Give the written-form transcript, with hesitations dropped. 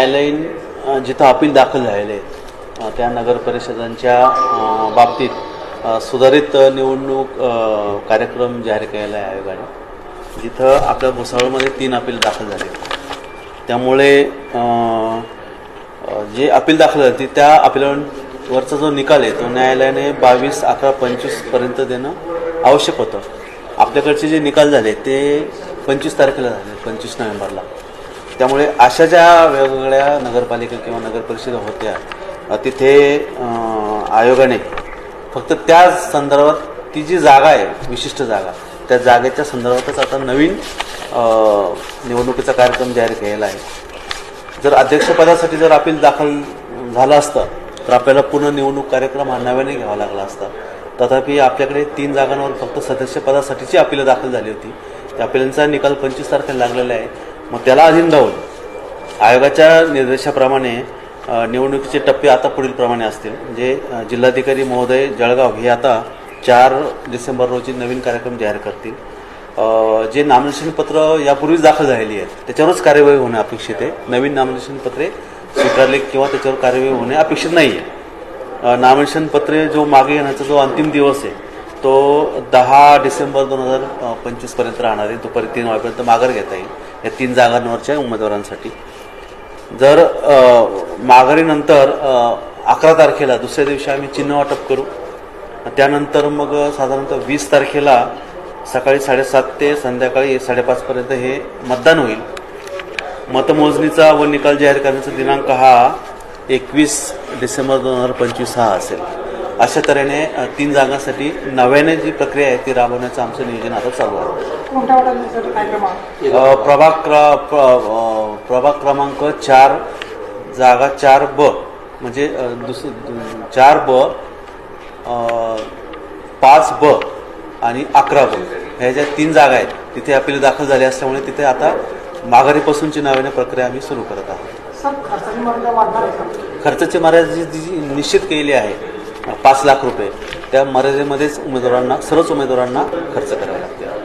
न्यायालयीन जिथं अपील दाखल झालेले आहेत त्या नगर परिषदांच्या बाबतीत सुधारित निवडणूक कार्यक्रम जाहीर केलेला आहे आयोगाने, जिथं आपल्या भुसावळमध्ये 3 अपील दाखल झाले. त्यामुळे जे अपील दाखल झाली त्या अपीलावरचा जो निकाल आहे तो न्यायालयाने 22/11/25 पर्यंत देणं आवश्यक होतं. आपल्याकडचे जे निकाल झाले ते 25 तारखेला झाले, 25 नोव्हेंबरला. त्यामुळे अशा ज्या वेगवेगळ्या नगरपालिका किंवा नगर परिषदा होत्या तिथे आयोगाने फक्त त्या संदर्भात ती जी जागा आहे, विशिष्ट जागा, त्या जागेच्या संदर्भातच आता नवीन निवडणुकीचा कार्यक्रम जाहीर केलेला आहे. जर अध्यक्षपदासाठी जर अपील दाखल झालं असतं तर आपल्याला पूर्ण निवडणूक कार्यक्रम हा नव्याने घ्यावा लागला असता. तथापि आपल्याकडे 3 जागांवर फक्त सदस्यपदासाठीची अपीलं दाखल झाली होती. त्या अपीलांचा निकाल 25 तारखेला लागलेला आहे. मग त्याला अधीन राहून आयोगाच्या निर्देशाप्रमाणे निवडणुकीचे टप्पे आता पुढील प्रमाणे असतील. म्हणजे जिल्हाधिकारी महोदय जळगाव हे आता 4 डिसेंबर रोजी नवीन कार्यक्रम जाहीर करतील. जे नामनिर्देशन पत्र यापूर्वीच दाखल झालेली आहेत त्याच्यावरच कार्यवाही होणे अपेक्षित आहे. नवीन नामनिर्देशन पत्रे स्वीकारले किंवा त्याच्यावर कार्यवाही होणे अपेक्षित नाही आहे. नामनिर्देशन पत्रे जो मागे येण्याचा जो अंतिम दिवस आहे तो 10 डिसेंबर 2025 पर्यंत राहणार आहे. दुपारी 3 वाजेपर्यंत माघार घेता येईल या 3 जागांवरच्या उमेदवारांसाठी. जर माघारीनंतर 11 तारखेला दुसऱ्या दिवशी आम्ही चिन्ह वाटप करू. त्यानंतर मग साधारणतः 20 तारखेला सकाळी 7:30 ते संध्याकाळी 5:30 पर्यंत हे मतदान होईल. मतमोजणीचा व निकाल जाहीर करण्याचा दिनांक हा 21 डिसेंबर 2025 हा असेल. अशा तऱ्हेने 3 जागांसाठी नव्याने जी प्रक्रिया आहे ती राबवण्याचं आमचं नियोजन आता चालू आहे. प्रभाग क्रमांक 4 जागा 4B म्हणजे 4B 5B आणि 11B ह्या ज्या 3 जागा आहेत तिथे अपील दाखल झाले असल्यामुळे तिथे आता माघारीपासूनची नव्याने प्रक्रिया आम्ही सुरू करत आहोत. खर्चाची मर्यादा जी निश्चित केलेली आहे 5 लाख रुपये, त्या मर्यादेमध्येच उमेदवारांना, सर्वच उमेदवारांना खर्च करावा लागतो.